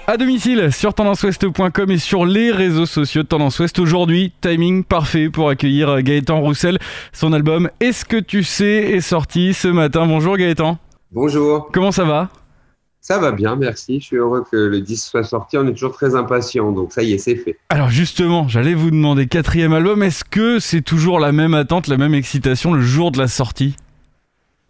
À domicile sur tendanceouest.com et sur les réseaux sociaux de Tendance Ouest. Aujourd'hui, timing parfait pour accueillir Gaëtan Roussel. Son album Est-ce que tu sais est sorti ce matin. Bonjour Gaëtan. Bonjour. Comment ça va ? Ça va bien, merci. Je suis heureux que le disque soit sorti. On est toujours très impatients, donc ça y est, c'est fait. Alors justement, j'allais vous demander, 4e album, est-ce que c'est toujours la même attente, la même excitation le jour de la sortie ?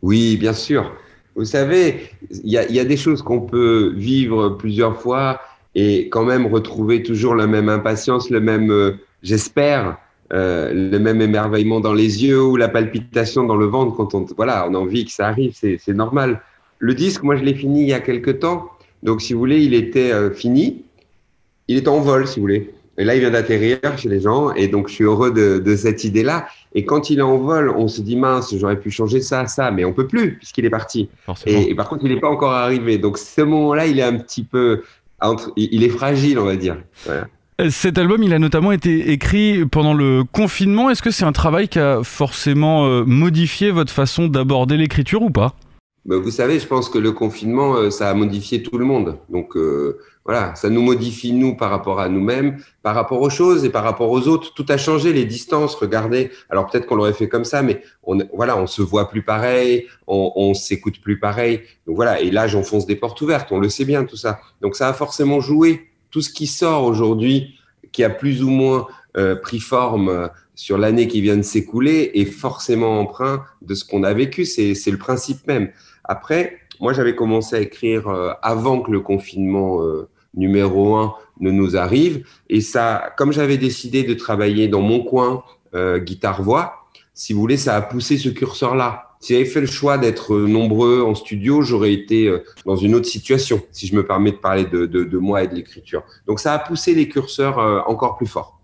Oui, bien sûr. Vous savez, il y a des choses qu'on peut vivre plusieurs fois et quand même retrouver toujours la même impatience, le même, j'espère, le même émerveillement dans les yeux ou la palpitation dans le ventre quand on a envie que ça arrive, c'est normal. Le disque, moi, je l'ai fini il y a quelque temps. Donc, si vous voulez, il était fini. Il est en vol, si vous voulez. Et là, il vient d'atterrir chez les gens. Et donc, je suis heureux de cette idée-là. Et quand il est en vol, on se dit, mince, j'aurais pu changer ça. Mais on peut plus, puisqu'il est parti. Et par contre, il n'est pas encore arrivé. Donc, ce moment-là, il est un petit peu il est fragile, on va dire. Voilà. Cet album, il a notamment été écrit pendant le confinement. Est-ce que c'est un travail qui a forcément modifié votre façon d'aborder l'écriture ou pas ? Vous savez, je pense que le confinement, ça a modifié tout le monde. Donc, voilà, ça nous modifie, nous, par rapport à nous-mêmes, par rapport aux choses et par rapport aux autres. Tout a changé, les distances, regardez. Alors, peut-être qu'on l'aurait fait comme ça, mais on se voit plus pareil, on s'écoute plus pareil. Donc, voilà, et là, j'enfonce des portes ouvertes, on le sait bien, tout ça. Donc, ça a forcément joué. Tout ce qui sort aujourd'hui, qui a plus ou moins pris forme sur l'année qui vient de s'écouler, est forcément emprunt de ce qu'on a vécu. C'est le principe même. Après, moi, j'avais commencé à écrire avant que le confinement numéro 1 ne nous arrive. Et ça, comme j'avais décidé de travailler dans mon coin, guitare-voix, si vous voulez, ça a poussé ce curseur-là. Si j'avais fait le choix d'être nombreux en studio, j'aurais été dans une autre situation, si je me permets de parler de moi et de l'écriture. Donc, ça a poussé les curseurs encore plus fort.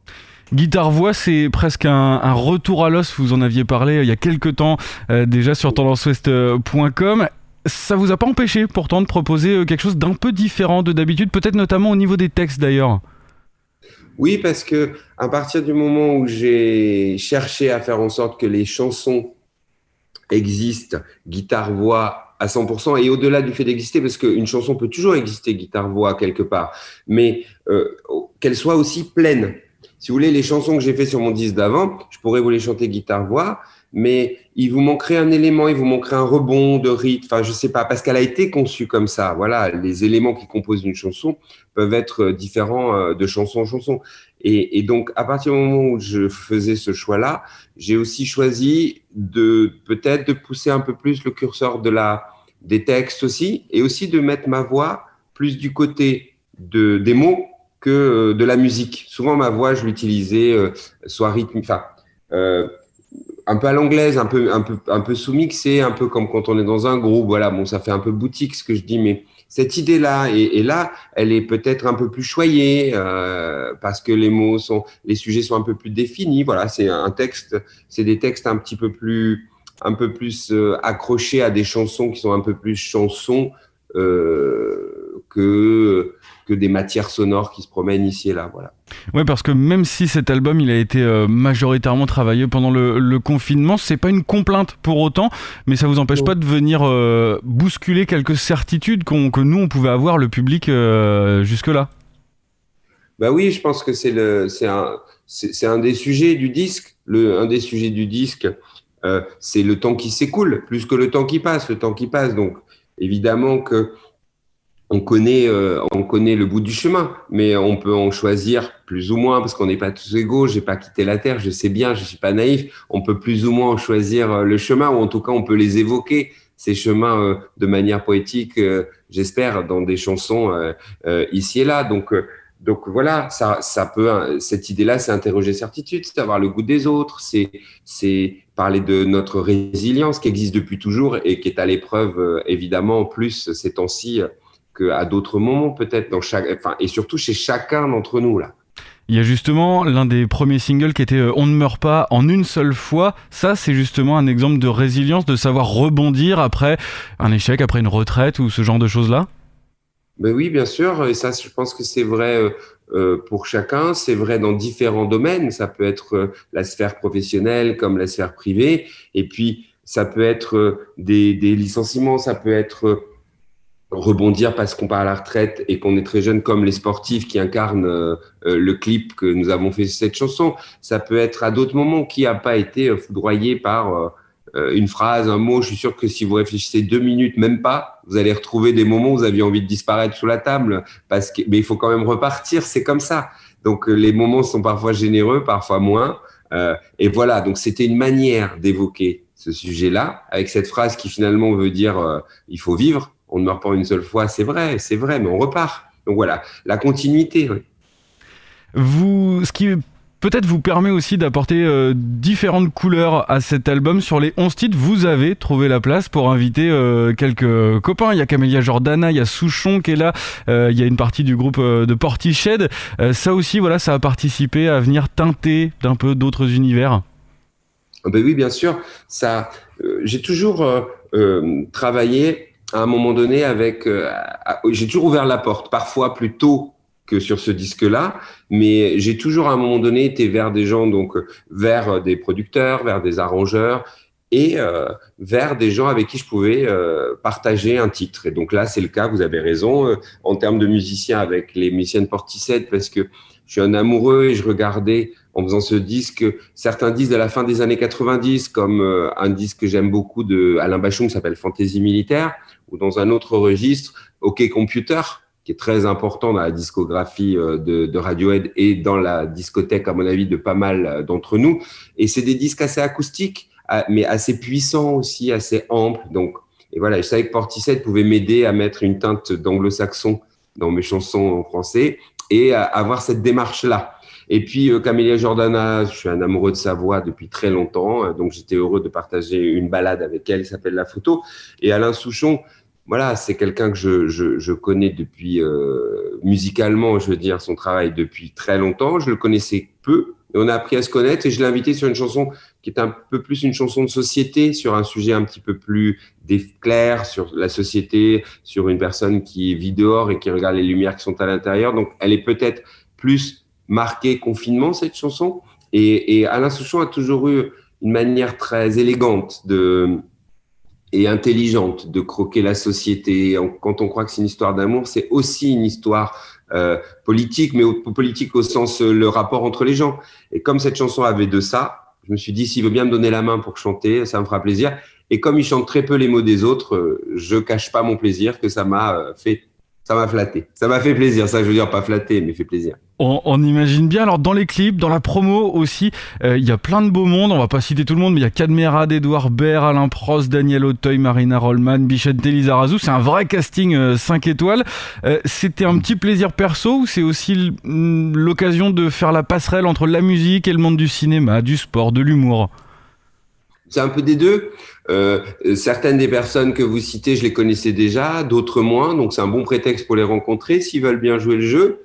Guitare-voix, c'est presque un retour à l'os. Vous en aviez parlé il y a quelques temps déjà sur tendanceouest.com. Ça vous a pas empêché pourtant de proposer quelque chose d'un peu différent de d'habitude, peut-être notamment au niveau des textes d'ailleurs ? Oui, parce que à partir du moment où j'ai cherché à faire en sorte que les chansons existent, guitare-voix à 100%, et au-delà du fait d'exister, parce qu'une chanson peut toujours exister guitare-voix quelque part, mais qu'elle soit aussi pleine. Si vous voulez, les chansons que j'ai fait sur mon disque d'avant, je pourrais vous les chanter guitare-voix, mais il vous manquerait un élément, il vous manquerait un rebond de rythme, enfin je sais pas, parce qu'elle a été conçue comme ça. Voilà, les éléments qui composent une chanson peuvent être différents de chanson en chanson. Et donc, à partir du moment où je faisais ce choix-là, j'ai aussi choisi peut-être de pousser un peu plus le curseur des textes aussi, et aussi de mettre ma voix plus du côté des mots que de la musique. Souvent, ma voix, je l'utilisais soit rythmique, un peu à l'anglaise, un peu sous-mixé, un peu comme quand on est dans un groupe. Voilà, bon, ça fait un peu boutique ce que je dis, mais cette idée-là, et là, elle est peut-être un peu plus choyée parce que les sujets sont un peu plus définis. Voilà, c'est des textes un peu plus accrochés à des chansons qui sont un peu plus chansons que des matières sonores qui se promènent ici et là, voilà. Ouais, parce que même si cet album il a été majoritairement travaillé pendant le confinement, c'est pas une complainte pour autant, mais ça vous empêche pas de venir bousculer quelques certitudes que nous on pouvait avoir, le public, jusque-là. Bah oui, je pense que c'est un des sujets du disque. Un des sujets du disque, c'est le temps qui s'écoule, plus que le temps qui passe. Le temps qui passe, donc évidemment que on connaît le bout du chemin, mais on peut en choisir plus ou moins parce qu'on n'est pas tous égaux. J'ai pas quitté la terre, je sais bien, je suis pas naïf. On peut plus ou moins en choisir le chemin, ou en tout cas on peut les évoquer ces chemins de manière poétique, j'espère, dans des chansons ici et là. Donc voilà, cette idée-là, c'est interroger certitude, c'est avoir le goût des autres, c'est parler de notre résilience qui existe depuis toujours et qui est à l'épreuve évidemment en plus ces temps-ci qu'à d'autres moments peut-être et surtout chez chacun d'entre nous là. Il y a justement l'un des premiers singles qui était On ne meurt pas en une seule fois. Ça, c'est justement un exemple de résilience, de savoir rebondir après un échec, après une retraite ou ce genre de choses-là. Ben oui, bien sûr. Et ça, je pense que c'est vrai pour chacun. C'est vrai dans différents domaines. Ça peut être la sphère professionnelle comme la sphère privée. Et puis, ça peut être des licenciements. Ça peut être rebondir parce qu'on part à la retraite et qu'on est très jeune, comme les sportifs qui incarnent le clip que nous avons fait sur cette chanson. Ça peut être à d'autres moments. Qui n'a pas été foudroyé par une phrase, un mot? Je suis sûr que si vous réfléchissez 2 minutes, même pas, vous allez retrouver des moments où vous aviez envie de disparaître sous la table. Mais il faut quand même repartir, c'est comme ça. Donc les moments sont parfois généreux, parfois moins. Et voilà, donc c'était une manière d'évoquer ce sujet-là, avec cette phrase qui finalement veut dire il faut vivre, on ne meurt pas une seule fois, c'est vrai, mais on repart. Donc voilà, la continuité. Oui. Ce qui peut-être vous permet aussi d'apporter différentes couleurs à cet album. Sur les 11 titres, vous avez trouvé la place pour inviter quelques copains. Il y a Camélia Jordana, il y a Souchon qui est là, il y a une partie du groupe de Portiched. Ça aussi, voilà, ça a participé à venir teinter d'un peu d'autres univers. Ben oui, bien sûr. J'ai toujours travaillé à un moment donné j'ai toujours ouvert la porte, parfois plus tôt que sur ce disque-là, mais j'ai toujours à un moment donné été vers des gens, donc vers des producteurs, vers des arrangeurs et vers des gens avec qui je pouvais partager un titre. Et donc là, c'est le cas, vous avez raison, en termes de musiciens avec les musiciens de Portishead, parce que je suis un amoureux et je regardais en faisant ce disque certains disques de la fin des années 90, comme un disque que j'aime beaucoup de Alain Bachung qui s'appelle Fantaisie militaire, ou dans un autre registre, OK Computer, qui est très important dans la discographie de Radiohead et dans la discothèque, à mon avis, de pas mal d'entre nous. Et c'est des disques assez acoustiques, mais assez puissants aussi, assez amples. Donc, et voilà, je savais que Portishead pouvait m'aider à mettre une teinte d'anglo-saxon dans mes chansons en français et à avoir cette démarche-là. Et puis, Camélia Jordana, je suis un amoureux de sa voix depuis très longtemps, donc j'étais heureux de partager une balade avec elle qui s'appelle La Photo. Et Alain Souchon, voilà, c'est quelqu'un que je connais depuis, musicalement, je veux dire, son travail depuis très longtemps. Je le connaissais peu, et on a appris à se connaître, et je l'ai invité sur une chanson qui est un peu plus une chanson de société, sur un sujet un petit peu plus clair, sur la société, sur une personne qui vit dehors et qui regarde les lumières qui sont à l'intérieur. Donc, elle est peut-être plus marquée confinement, cette chanson. Et Alain Souchon a toujours eu une manière très élégante et intelligente de croquer la société. Quand on croit que c'est une histoire d'amour, c'est aussi une histoire politique, mais politique au sens le rapport entre les gens. Et comme cette chanson avait de ça, je me suis dit, s'il veut bien me donner la main pour chanter, ça me fera plaisir. Et comme il chante très peu les mots des autres, je cache pas mon plaisir, que ça m'a flatté. Ça m'a fait plaisir, ça je veux dire, pas flatté, mais fait plaisir. On imagine bien. Alors dans les clips, dans la promo aussi, il y a plein de beaux mondes. On va pas citer tout le monde, mais il y a Cadmerade, Edouard Baird, Alain Prost, Daniel Auteuil, Marina Rollman, Bichette Lizarazu. C'est un vrai casting 5 étoiles. C'était un petit plaisir perso ou c'est aussi l'occasion de faire la passerelle entre la musique et le monde du cinéma, du sport, de l'humour? C'est un peu des deux. Certaines des personnes que vous citez, je les connaissais déjà, d'autres moins. Donc c'est un bon prétexte pour les rencontrer s'ils veulent bien jouer le jeu.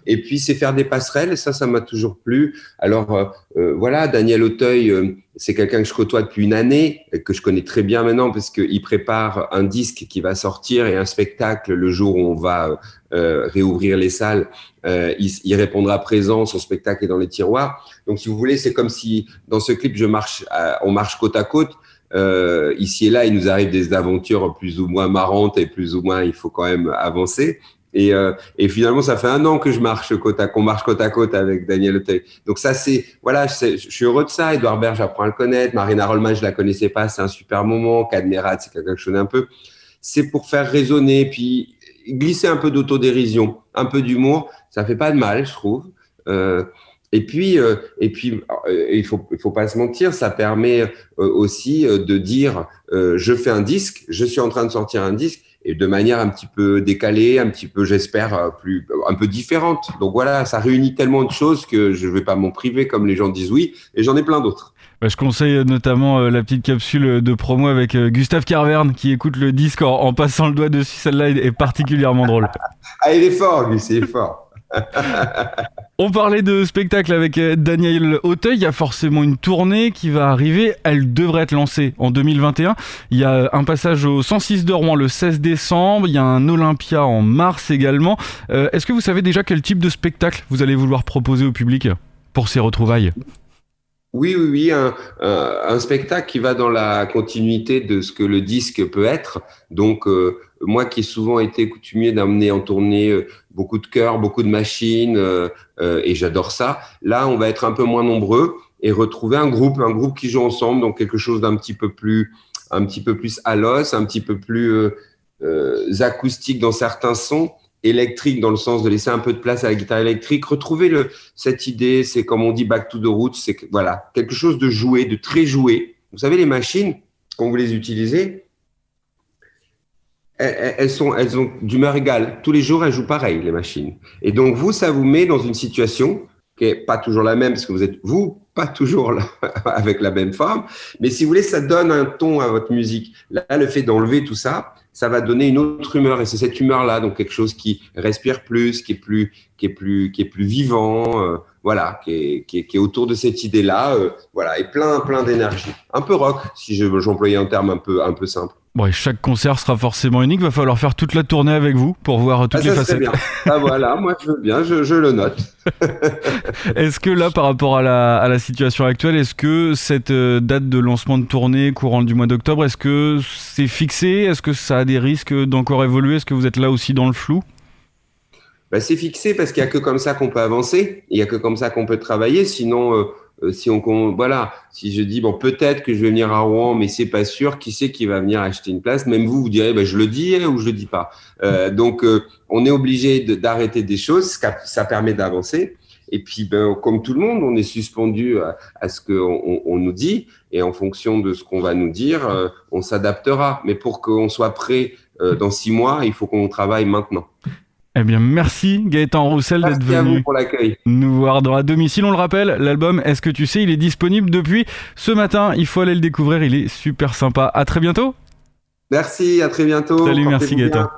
Et puis c'est faire des passerelles, ça m'a toujours plu. Alors voilà, Daniel Auteuil, c'est quelqu'un que je côtoie depuis une année, que je connais très bien maintenant parce qu'il prépare un disque qui va sortir et un spectacle le jour où on va réouvrir les salles. Il répondra présent, son spectacle est dans les tiroirs. Donc si vous voulez, c'est comme si dans ce clip on marche côte à côte. Ici et là, il nous arrive des aventures plus ou moins marrantes et plus ou moins il faut quand même avancer. Et finalement, ça fait 1 an que qu'on marche côte à côte avec Daniel Auteuil. Donc ça, je suis heureux de ça. Edouard Baird, j'apprends à le connaître. Marina Rollman, je la connaissais pas, c'est un super moment. Cadmerade, c'est quelqu'un que je connais un peu. C'est pour faire résonner, puis glisser un peu d'autodérision, un peu d'humour. Ça fait pas de mal, je trouve. Et puis, il faut pas se mentir, ça permet aussi de dire, je fais un disque, je suis en train de sortir un disque, et de manière un petit peu décalée, un petit peu, j'espère, un peu différente. Donc voilà, ça réunit tellement de choses que je vais pas m'en priver comme les gens disent oui, et j'en ai plein d'autres. Je conseille notamment la petite capsule de promo avec Gustave Carverne qui écoute le disque en passant le doigt dessus. Celle-là est particulièrement drôle. Ah, il est fort, lui, il est fort. On parlait de spectacle avec Daniel Auteuil. Il y a forcément une tournée qui va arriver. Elle devrait être lancée en 2021. Il y a un passage au 106 de Rouen le 16 décembre. Il y a un Olympia en mars également. Est-ce que vous savez déjà quel type de spectacle vous allez vouloir proposer au public pour ces retrouvailles ? Oui, oui, oui, un spectacle qui va dans la continuité de ce que le disque peut être. Donc, moi qui ai souvent été coutumier d'amener en tournée beaucoup de chœurs, beaucoup de machines, et j'adore ça. Là, on va être un peu moins nombreux et retrouver un groupe qui joue ensemble, donc quelque chose un petit peu plus à l'os, un petit peu plus acoustique dans certains sons, électrique dans le sens de laisser un peu de place à la guitare électrique, retrouver cette idée, c'est comme on dit back to the roots, c'est voilà, quelque chose de joué, de très joué. Vous savez, les machines, quand vous les utilisez, elles ont d'humeur égale. Tous les jours, elles jouent pareil, les machines. Et donc, vous, ça vous met dans une situation qui est pas toujours la même, parce que vous êtes, vous, pas toujours là, avec la même forme. Mais si vous voulez, ça donne un ton à votre musique. Là, le fait d'enlever tout ça, ça va donner une autre humeur. Et c'est cette humeur-là, donc quelque chose qui respire plus, qui est plus vivant, voilà, qui est autour de cette idée-là, voilà, et plein d'énergie. Un peu rock, si j'employais un terme un peu simple. Bon, et chaque concert sera forcément unique. Va falloir faire toute la tournée avec vous pour voir toutes les facettes. Bien. Ah voilà, moi je veux bien, je le note. Est-ce que là, par rapport à la situation actuelle, est-ce que cette date de lancement de tournée courant du mois d'octobre, est-ce que c'est fixé? Est-ce que ça a des risques d'encore évoluer? Est-ce que vous êtes là aussi dans le flou? C'est fixé parce qu'il n'y a que comme ça qu'on peut avancer. Il n'y a que comme ça qu'on peut travailler. Sinon, voilà, si je dis bon, peut-être que je vais venir à Rouen, mais c'est pas sûr. Qui c'est qui va venir acheter une place? Même vous direz, je le dis ou je le dis pas. Donc, on est obligé d'arrêter des choses. Ça permet d'avancer. Et puis, comme tout le monde, on est suspendu à ce qu'on nous dit, et en fonction de ce qu'on va nous dire, on s'adaptera. Mais pour qu'on soit prêt dans 6 mois, il faut qu'on travaille maintenant. Eh bien, merci Gaëtan Roussel d'être venu pour l'accueil. Nous voir dans À domicile. On le rappelle, l'album Est-ce que tu sais, il est disponible depuis ce matin. Il faut aller le découvrir, il est super sympa. À très bientôt. Merci, à très bientôt. Salut, merci Gaëtan.